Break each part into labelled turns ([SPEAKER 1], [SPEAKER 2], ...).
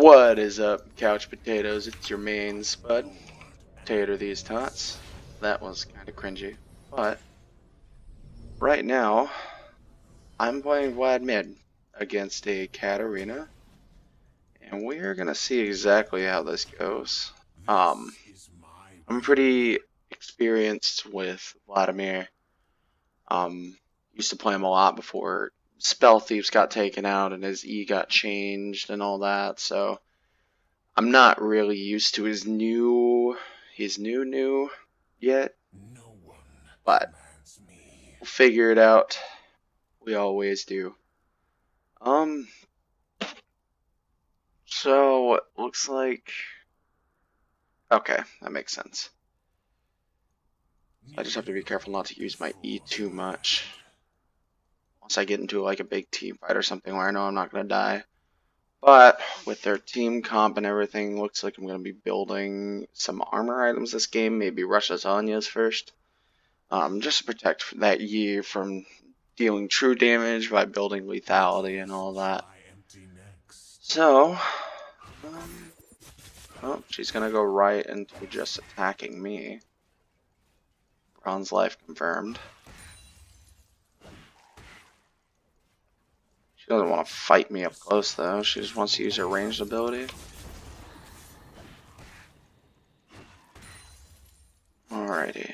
[SPEAKER 1] What is up, couch potatoes? It's your main spud. Tater these tots. That was kind of cringy. But right now, I'm playing Vladimir against a Katarina, and we're gonna see exactly how this goes. I'm pretty experienced with Vladimir. Used to play him a lot before Spell Thieves got taken out and his E got changed and all that, so I'm not really used to his new yet, but we'll figure it out. We always do. So it looks like, okay, that makes sense. I just have to be careful not to use my E too much. Once I get into like a big team fight or something where I know I'm not gonna die. But with their team comp and everything, looks like I'm gonna be building some armor items this game. Maybe Russia's Anya's first. Just to protect that Yi from dealing true damage by building lethality and all that. So, oh, she's gonna go right into just attacking me. Bronze life confirmed. She doesn't want to fight me up close though, she just wants to use her ranged ability. Alrighty.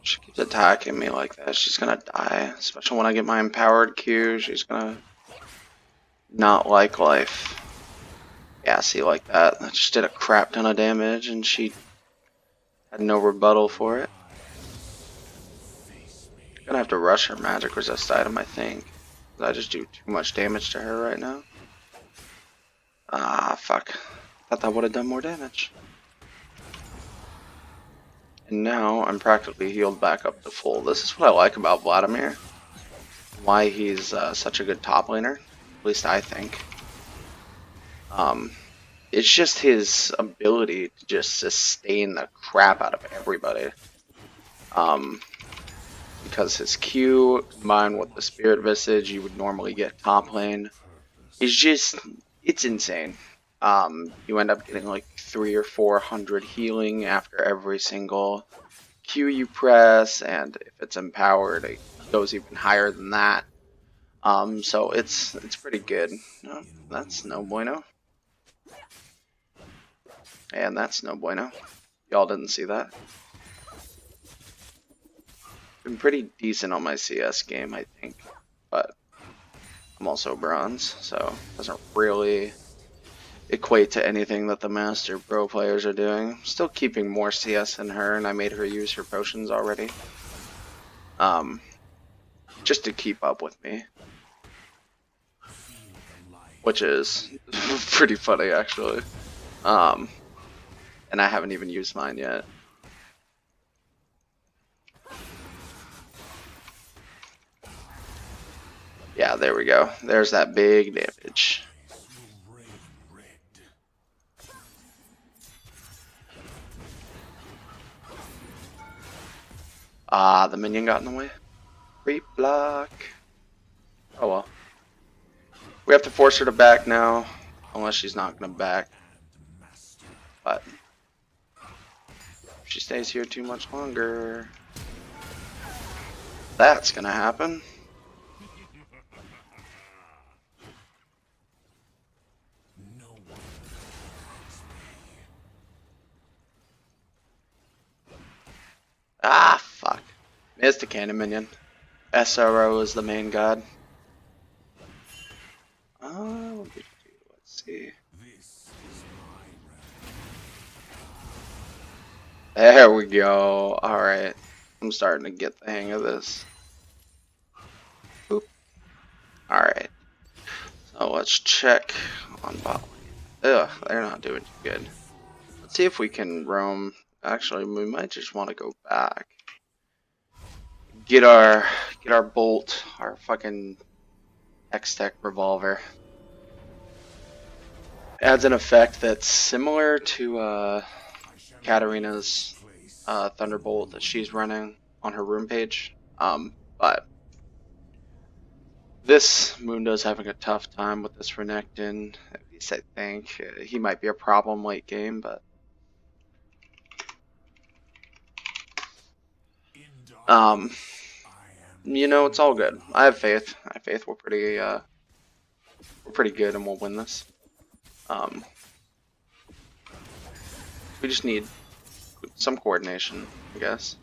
[SPEAKER 1] She keeps attacking me like that, she's gonna die. Especially when I get my empowered Q, she's gonna not like life. Yeah, see, like that. That just did a crap ton of damage and she had no rebuttal for it. Gonna have to rush her magic resist item, I think. I just do too much damage to her right now. Ah, fuck. Thought that would have done more damage. And now I'm practically healed back up to full. This is what I like about Vladimir. Why he's such a good top laner. At least I think. It's just his ability to just sustain the crap out of everybody. Because his Q combined with the Spirit Visage you would normally get top lane. It's insane. You end up getting like 300 or 400 healing after every single Q you press, and if it's empowered, it goes even higher than that. So it's pretty good. No, that's no bueno. And that's no bueno. Y'all didn't see that. Been pretty decent on my CS game, I think, but I'm also bronze, so it doesn't really equate to anything that the Master Pro players are doing. Still keeping more CS than her, and I made her use her potions already. Just to keep up with me. Which is pretty funny, actually. And I haven't even used mine yet. Yeah, there we go. There's that big damage. Ah, the minion got in the way. Creep block. Oh well. We have to force her to back now, unless she's not gonna back. But if she stays here too much longer, that's gonna happen. Ah, fuck. Missed the cannon minion. SRO is the main god. Let's see. There we go. Alright. I'm starting to get the hang of this. Boop. Alright. So let's check on bot lane. Ugh, they're not doing too good. Let's see if we can roam. Actually, we might just want to go back. Get our bolt, our fucking X-Tech revolver. Adds an effect that's similar to Katarina's Thunderbolt that she's running on her room page. But this Mundo's having a tough time with this Renekton. At least I think he might be a problem late game, but you know, it's all good. I have faith. I have faith we're pretty good and we'll win this. We just need some coordination, I guess.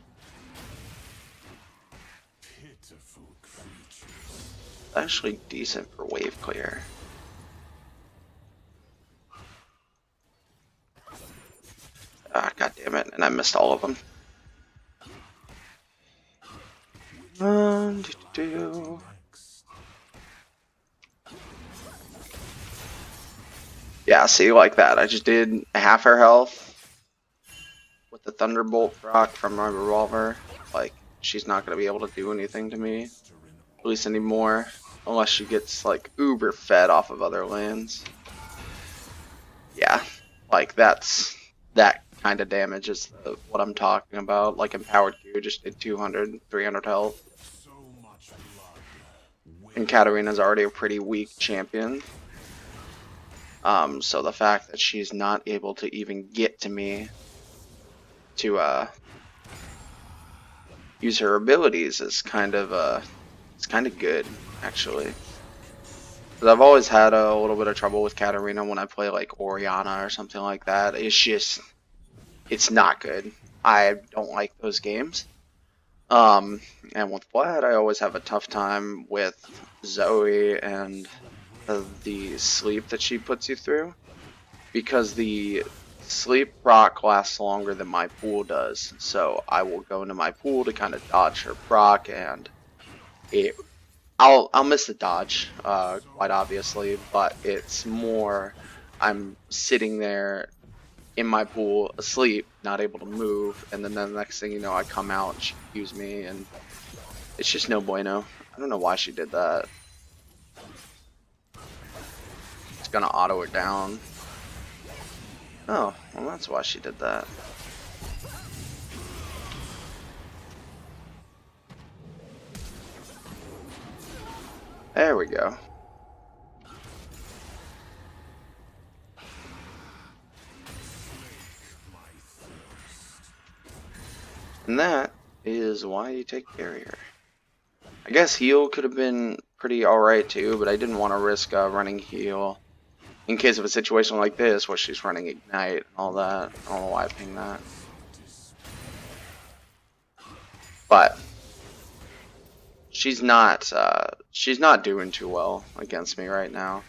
[SPEAKER 1] Actually decent for wave clear. Ah, god damn it, and I missed all of them. Yeah, see, like that. I just did half her health with the Thunderbolt proc from my revolver. Like, she's not going to be able to do anything to me, at least anymore, unless she gets, like, uber fed off of other lands. Yeah, like, that kind of damage is what I'm talking about. Like, Empowered Q just did 200, 300 health. And Katarina's already a pretty weak champion. So the fact that she's not able to even get to me to use her abilities is kind of good, actually. Because I've always had a little bit of trouble with Katarina when I play like Oriana or something like that. It's not good. I don't like those games. And with Vlad, I always have a tough time with Zoe and the sleep that she puts you through, because the sleep proc lasts longer than my pool does. So I will go into my pool to kind of dodge her proc, and I'll miss the dodge, quite obviously, but it's more I'm sitting there in my pool asleep, not able to move, and then the next thing you know, I come out and she cues me, and it's just no bueno. I don't know why she did that. It's gonna auto it down. Oh, well, that's why she did that. There we go. And that is why you take barrier. I guess heal could have been pretty alright too, but I didn't want to risk running heal in case of a situation like this where she's running ignite and all that. I don't know why I pinged that. But she's not doing too well against me right now.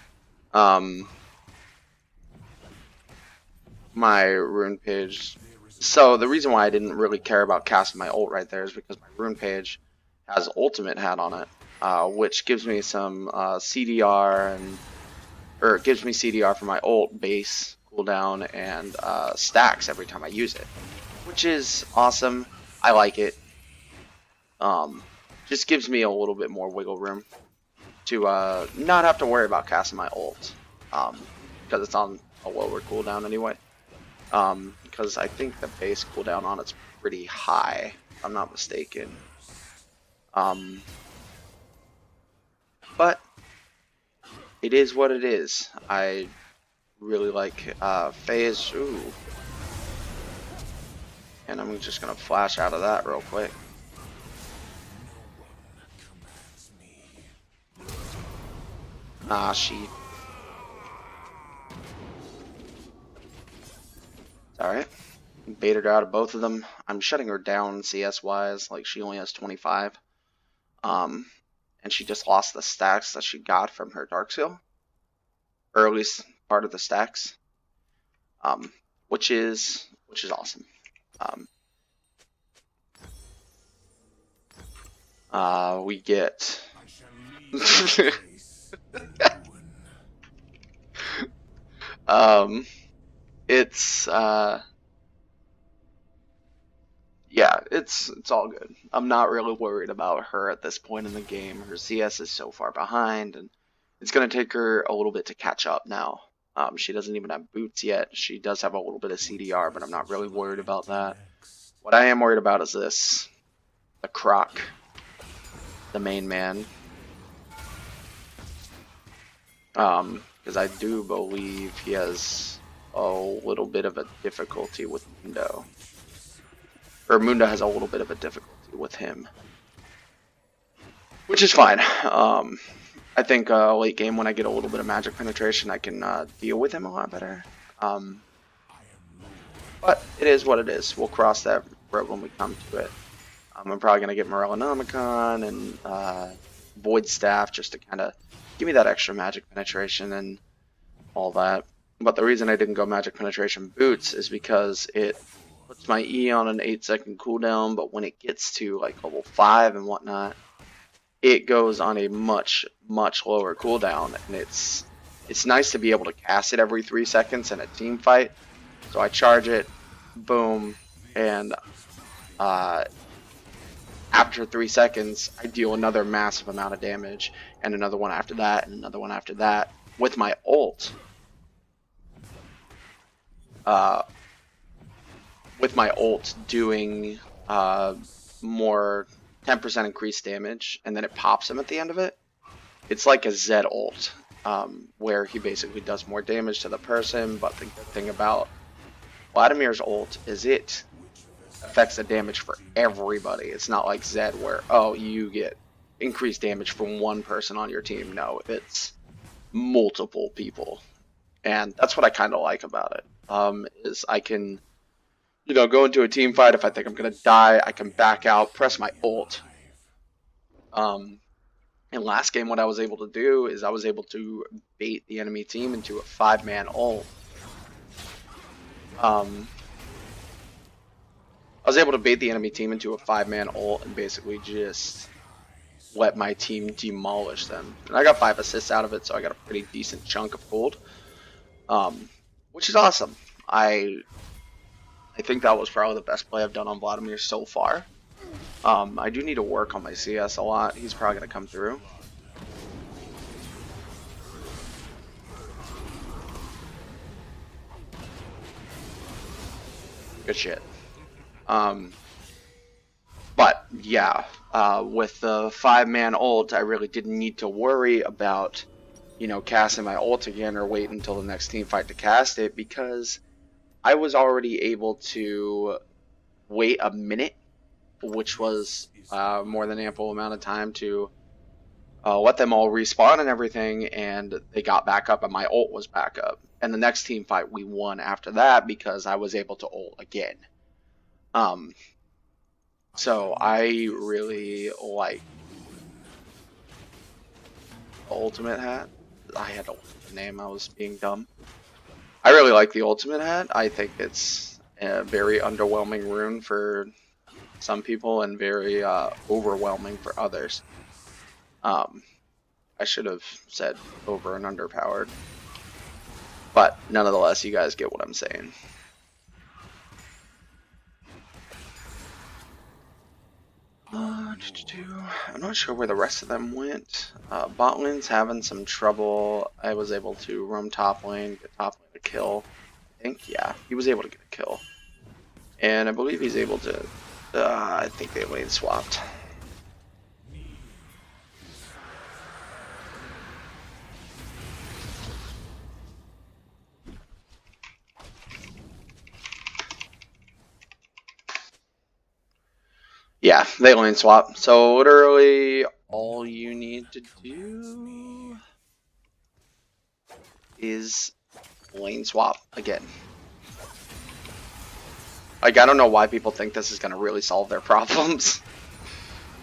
[SPEAKER 1] My rune page. So the reason why I didn't really care about casting my ult right there is because my rune page has ultimate hat on it, which gives me some CDR or it gives me CDR for my ult base cooldown and stacks every time I use it, which is awesome. I like it. Just gives me a little bit more wiggle room to not have to worry about casting my ult, because it's on a lower cooldown anyway. Because I think the base cooldown on it's pretty high, if I'm not mistaken. But it is what it is. I really like phase. Ooh. And I'm just gonna flash out of that real quick. Ah, she. Alright. Baited her out of both of them. I'm shutting her down CS wise, like she only has 25. And she just lost the stacks that she got from her Dark Seal. Or at least part of the stacks. Which is awesome. We get yeah, it's all good. I'm not really worried about her at this point in the game. Her CS is so far behind, and it's gonna take her a little bit to catch up now. She doesn't even have boots yet. She does have a little bit of CDR, but I'm not really worried about that. What I am worried about is this. The Croc. The main man. Because I do believe he has a little bit of a difficulty with Mundo. Or Mundo has a little bit of a difficulty with him. Which is fine. I think late game when I get a little bit of magic penetration, I can deal with him a lot better. But it is what it is. We'll cross that road when we come to it. I'm probably going to get Morellonomicon and Void Staff just to kind of give me that extra magic penetration and all that. But the reason I didn't go magic penetration boots is because it puts my E on an 8-second cooldown, but when it gets to like level 5 and whatnot, it goes on a much lower cooldown, and it's nice to be able to cast it every 3 seconds in a team fight. So I charge it, boom, and after 3 seconds, I deal another massive amount of damage, and another one after that, and another one after that. With my ult, doing more 10% increased damage, and then it pops him at the end of it. It's like a Zed ult, where he basically does more damage to the person, but the good thing about Vladimir's ult is it affects the damage for everybody. It's not like Zed where, oh, you get increased damage from one person on your team. No, it's multiple people. And that's what I kind of like about it, is I can, go into a team fight. If I think I'm going to die, I can back out, press my ult. In last game, what I was able to do is I was able to bait the enemy team into a 5-man ult. I was able to bait the enemy team into a 5-man ult and basically just let my team demolish them. And I got 5 assists out of it, so I got a pretty decent chunk of gold, which is awesome. I think that was probably the best play I've done on Vladimir so far. I do need to work on my CS a lot. He's probably going to come through. Good shit. But yeah, with the 5-man ult, I really didn't need to worry about, casting my ult again or wait until the next team fight to cast it, because I was already able to wait a minute, which was more than ample amount of time to let them all respawn and everything, and they got back up and my ult was back up. And the next team fight we won after that because I was able to ult again. So I really like the ultimate hat. I had a name, I was being dumb. I really like the ultimate hat. I think it's a very underwhelming rune for some people and very overwhelming for others. I should have said over and underpowered. But nonetheless, you guys get what I'm saying. I'm not sure where the rest of them went. Bot lane's having some trouble. I was able to roam top lane, get top lane a kill. I think, yeah, he was able to get a kill. And I believe he's able to, I think they lane swapped. Yeah, they lane swap. So literally all you need to do is lane swap again. Like, I don't know why people think this is going to really solve their problems.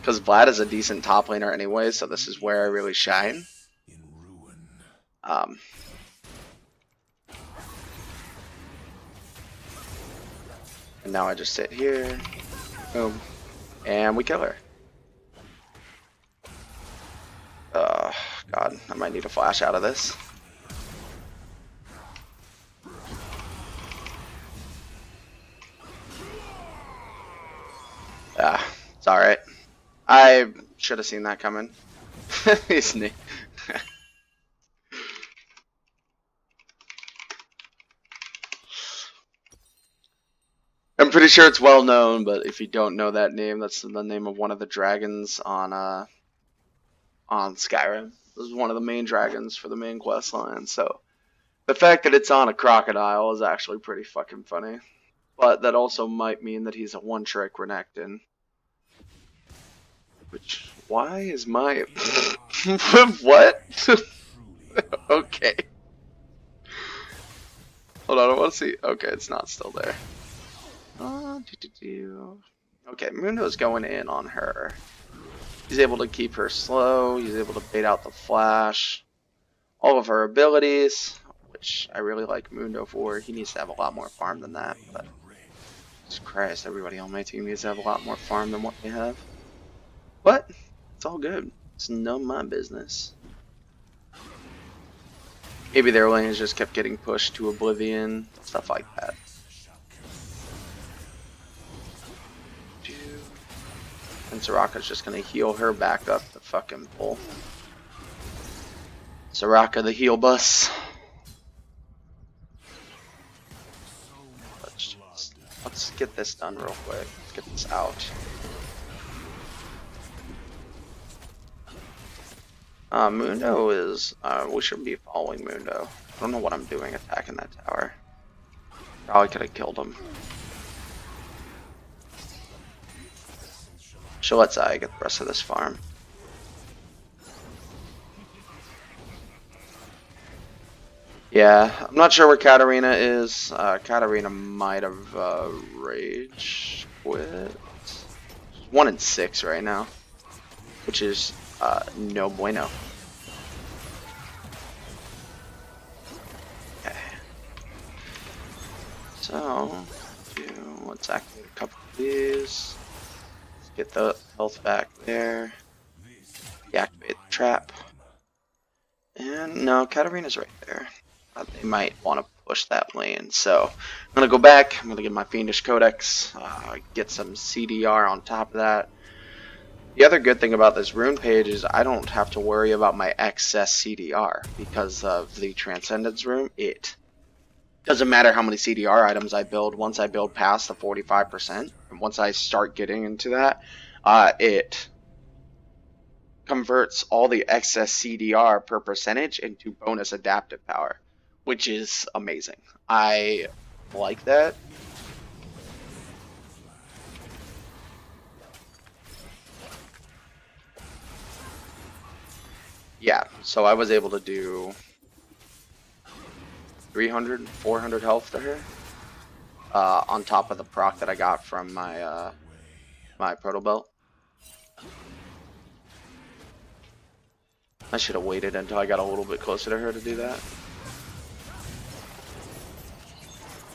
[SPEAKER 1] Because Vlad is a decent top laner anyway, so this is where I really shine. And now I just sit here. Boom. And we kill her. God, I might need a flash out of this. It's alright. I should have seen that coming. Isn't it? I'm pretty sure it's well known, but if you don't know that name, that's the name of one of the dragons on Skyrim. This is one of the main dragons for the main quest line, so the fact that it's on a crocodile is actually pretty fucking funny. But that also might mean that he's a one-trick Renekton. Which, why is my... what? Okay. Hold on, I want to see. Okay, it's not still there. Okay, Mundo's going in on her. He's able to keep her slow. He's able to bait out the flash. All of her abilities, which I really like Mundo for. He needs to have a lot more farm than that. But Jesus Christ, everybody on my team needs to have a lot more farm than what they have. But it's all good. It's none of my business. Maybe their lanes just kept getting pushed to oblivion, stuff like that. And Soraka's just gonna heal her back up the fucking pole. Soraka the heal bus. Let's get this done real quick. Let's get this out. Mundo is, we should be following Mundo. I don't know what I'm doing attacking that tower. Probably could have killed him. So let's get the rest of this farm. Yeah, I'm not sure where Katarina is. Katarina might have rage quit. 1 in 6 right now, which is no bueno. Okay. So, let's activate a couple of these. Let's get the health back there. Deactivate the trap. And no, Katarina's right there. They might want to push that lane, so I'm gonna go back. I'm gonna get my Fiendish Codex, get some CDR on top of that. The other good thing about this rune page is I don't have to worry about my excess CDR because of the Transcendence rune. It doesn't matter how many CDR items I build. Once I build past the 45%, and once I start getting into that, it converts all the excess CDR per percentage into bonus adaptive power, which is amazing. I like that. Yeah, so I was able to do 300, 400 health to her, on top of the proc that I got from my my proto belt. I should have waited until I got a little bit closer to her to do that.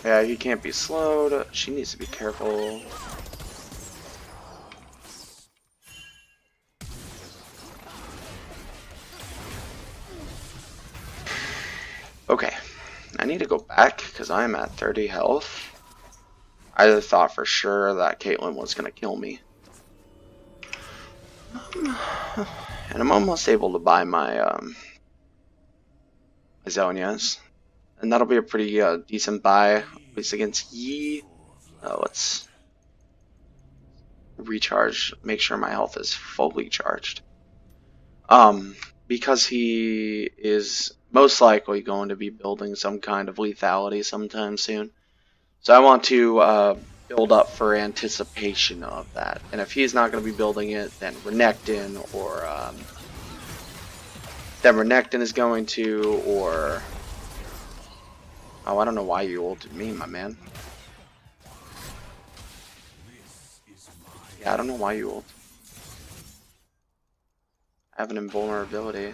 [SPEAKER 1] Yeah, he can't be slowed. She needs to be careful. Okay, I need to go back because I'm at 30 health. I thought for sure that Caitlyn was going to kill me. And I'm almost able to buy my Zonias. And that'll be a pretty decent buy, at least against Yi. Let's recharge, make sure my health is fully charged. Because he is most likely going to be building some kind of lethality sometime soon. So I want to build up for anticipation of that. And if he's not going to be building it, then Renekton or is going to, or oh, I don't know why you ulted me, my man. Yeah, I don't know why you ulted. I have an invulnerability.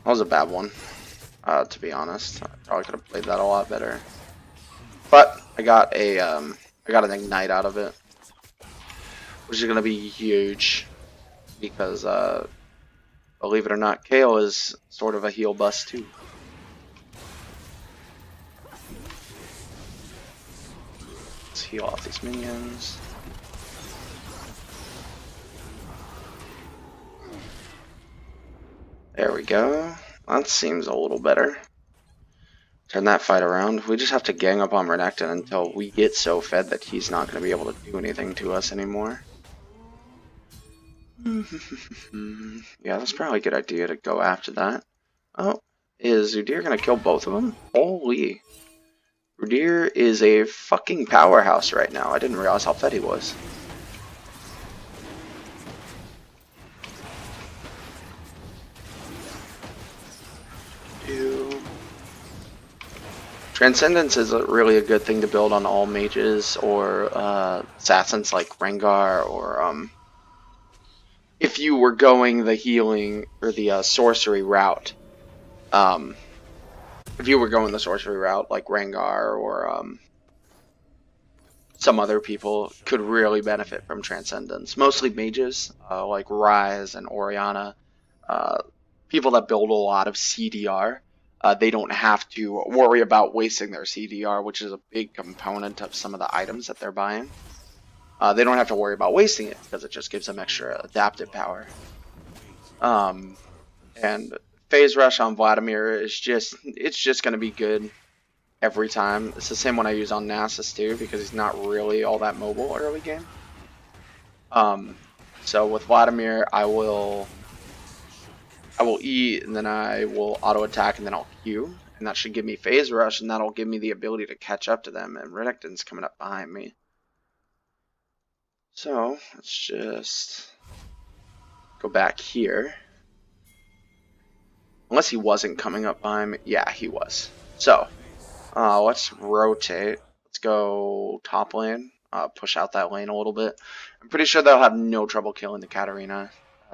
[SPEAKER 1] That was a bad one, to be honest. I probably could have played that a lot better. But I got an ignite out of it, which is gonna be huge because believe it or not, Kale is sort of a heal bust too. Let's heal off these minions. There we go. That seems a little better. turn that fight around. We just have to gang up on Renekton until we get so fed that he's not going to be able to do anything to us anymore. Yeah, that's probably a good idea to go after that. Oh, is Udyr going to kill both of them? Holy. Udyr is a fucking powerhouse right now. I didn't realize how fed he was. Transcendence is really a good thing to build on all mages or assassins like Rengar, or if you were going the healing or the sorcery route. If you were going the sorcery route like Rengar or some other people could really benefit from Transcendence. Mostly mages like Ryze and Orianna, people that build a lot of CDR. They don't have to worry about wasting their CDR, which is a big component of some of the items that they're buying. They don't have to worry about wasting it because it just gives them extra adaptive power. And Phase Rush on Vladimir is it's just going to be good every time. It's the same one I use on Nasus too, because he's not really all that mobile early game. So with Vladimir, I will E, and then I will auto attack, and then I'll Q, and that should give me Phase Rush, and that'll give me the ability to catch up to them, and Renekton's coming up behind me. So let's just go back here. Unless he wasn't coming up behind me. Yeah, he was. So let's rotate. Let's go top lane. Push out that lane a little bit. I'm pretty sure they'll have no trouble killing the Katarina.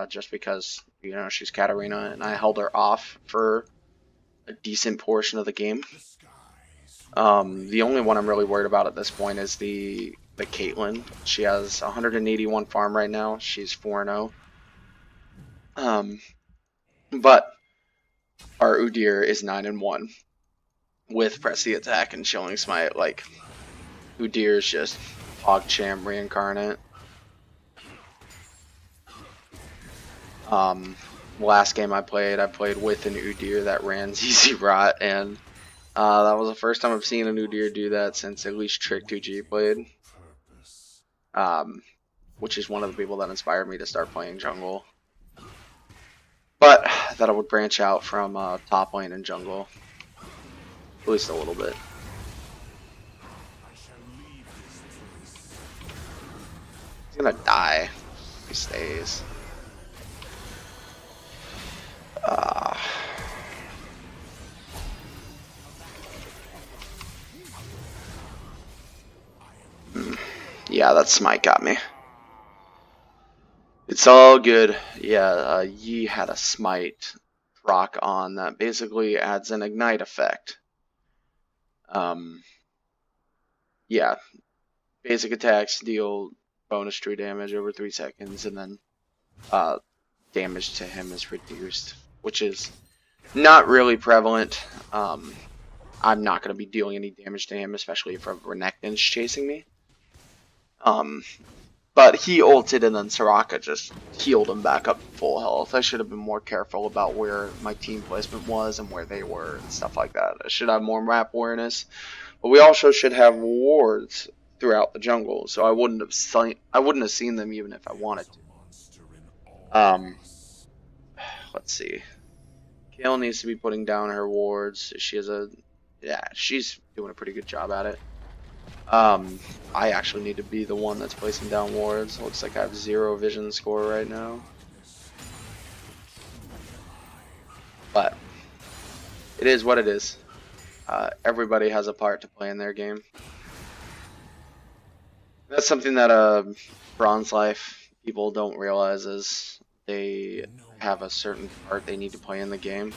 [SPEAKER 1] Just because, you know, she's Katarina, and I held her off for a decent portion of the game. The only one I'm really worried about at this point is the Caitlyn. She has 181 farm right now. She's 4-0. But our Udyr is 9-1 with press the attack and chilling smite. Like, Udyr is just PogChamp reincarnate. Last game I played with an Udyr that ran ZZ Rot, and that was the first time I've seen an Udyr do that since at least Trick2G played. Which is one of the people that inspired me to start playing jungle. But I thought I would branch out from top lane and jungle, at least a little bit. He's gonna die if he stays. Yeah, that smite got me. It's all good. Yeah, Yi had a smite proc on that basically adds an ignite effect. Yeah, basic attacks deal bonus true damage over 3 seconds, and then damage to him is reduced, which is not really prevalent. I'm not going to be dealing any damage to him, especially if Renekton's chasing me. But he ulted, and then Soraka just healed him back up to full health. I should have been more careful about where my team placement was and where they were and stuff like that. I should have more map awareness. But we also should have wards throughout the jungle, so I wouldn't have seen them even if I wanted to. Let's see. Kale needs to be putting down her wards. She's doing a pretty good job at it. I actually need to be the one that's placing down wards. Looks like I have 0 vision score right now. But it is what it is. Everybody has a part to play in their game. That's something that Bronze Life people don't realize, is they have a certain part they need to play in the game.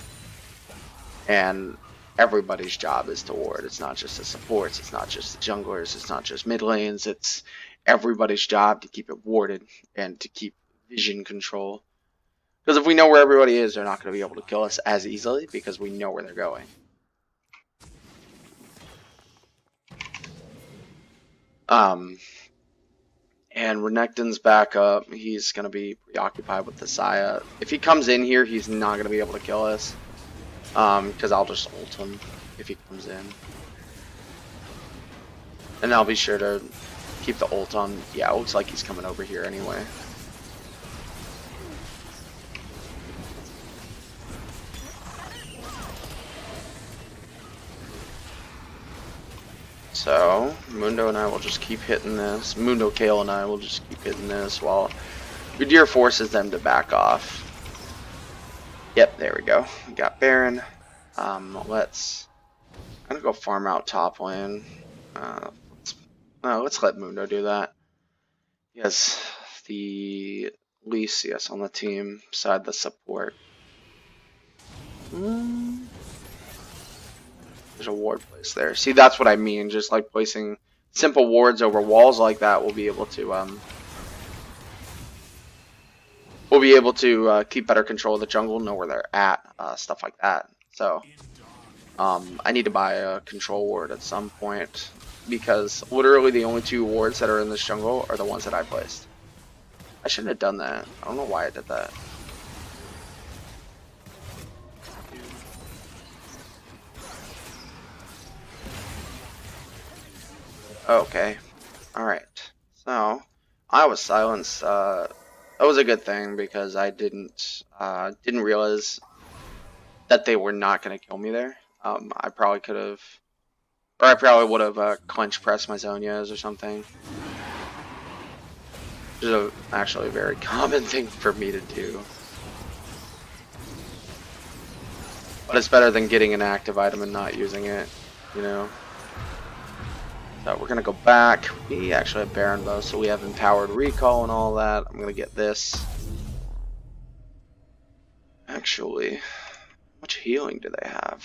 [SPEAKER 1] And everybody's job is to ward. It's not just the supports, it's not just the junglers, it's not just mid lanes, it's everybody's job to keep it warded and to keep vision control. Because if we know where everybody is, they're not going to be able to kill us as easily because we know where they're going. And Renekton's back up. He's going to be preoccupied with the Saya. If he comes in here, he's not going to be able to kill us. Because I'll just ult him if he comes in. And I'll be sure to keep the ult on. Yeah, it looks like he's coming over here anyway. So, Mundo and I will just keep hitting this. Mundo, Kale, and I will just keep hitting this while Vladimir forces them to back off. Yep, there we go. We got Baron. Let's kind of go farm out top lane. Let's let Mundo do that. He has the least CS on the team beside the support. There's a ward place there. See, that's what I mean. Just like placing simple wards over walls like that, we'll be able to keep better control of the jungle, know where they're at, stuff like that. So I need to buy a control ward at some point because literally the only 2 wards that are in this jungle are the ones that I placed. I shouldn't have done that. I don't know why I did that. Okay. Alright. So, I was silenced. That was a good thing because I didn't realize that they were not going to kill me there. I probably could have, or I probably would have clench pressed my Zonias or something. Which is actually a very common thing for me to do. But it's better than getting an active item and not using it, you know. So we're gonna go back. We actually have Baron though, so we have empowered recall and all that. I'm gonna get this. Actually, how much healing do they have?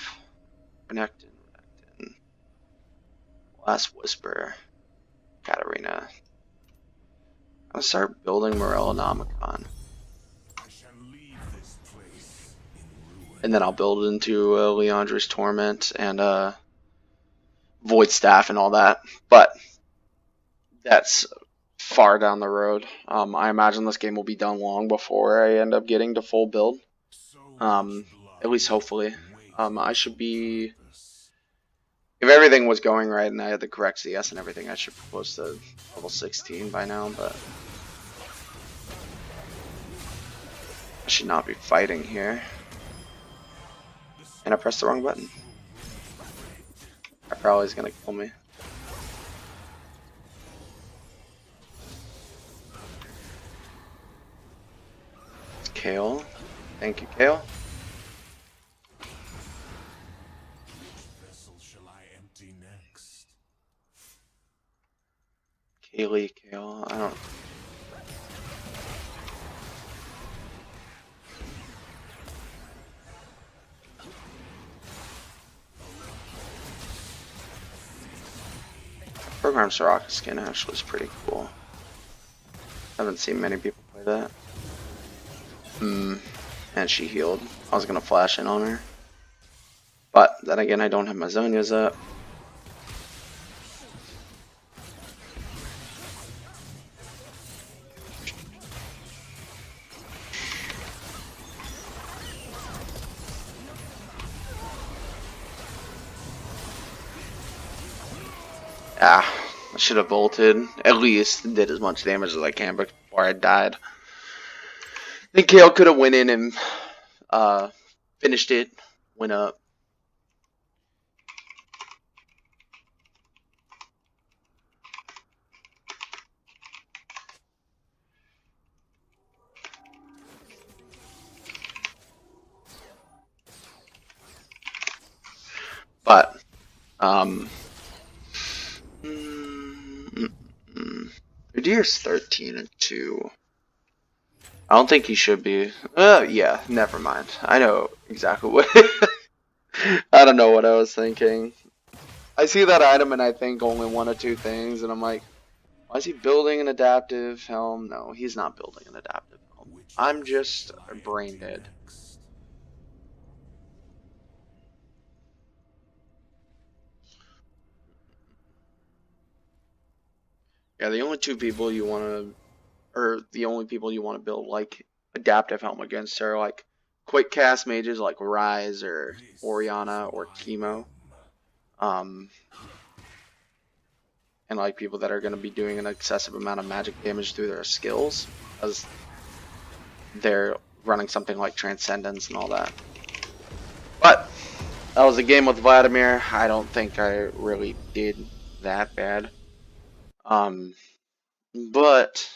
[SPEAKER 1] Renekton. Last Whisper. Katarina. I'm gonna start building Morellonomicon. And then I'll build into Leandre's Torment and Void Staff and all that. But that's far down the road. I imagine this game will be done long before I end up getting to full build. At least hopefully. I should be... If everything was going right and I had the correct CS and everything, I should be close to level 16 by now, but... I should not be fighting here. And I pressed the wrong button. That probably is gonna kill me. Kale. Thank you, Kale. Kaylee, Kale, I don't... Program Soraka skin actually is pretty cool. Haven't seen many people play that. And she healed. I was gonna flash in on her. But then again, I don't have my Zonias up. I should have bolted. At least did as much damage as I can before I died. I think Kale could have went in and finished it. Went up. But Vladim's 13-2. I don't think he should be. Yeah, never mind. I know exactly what. I don't know what I was thinking. I see that item and I think only 1 or 2 things, and I'm like, why is he building an adaptive helm? No, he's not building an adaptive helm. I'm just brain dead. Yeah, the only 2 people you want to, or the only people you want to build like adaptive helm against are like quick cast mages like Ryze or Orianna or Teemo. and like people that are going to be doing an excessive amount of magic damage through their skills, as they're running something like Transcendence and all that. But that was a game with Vladimir. I don't think I really did that bad. But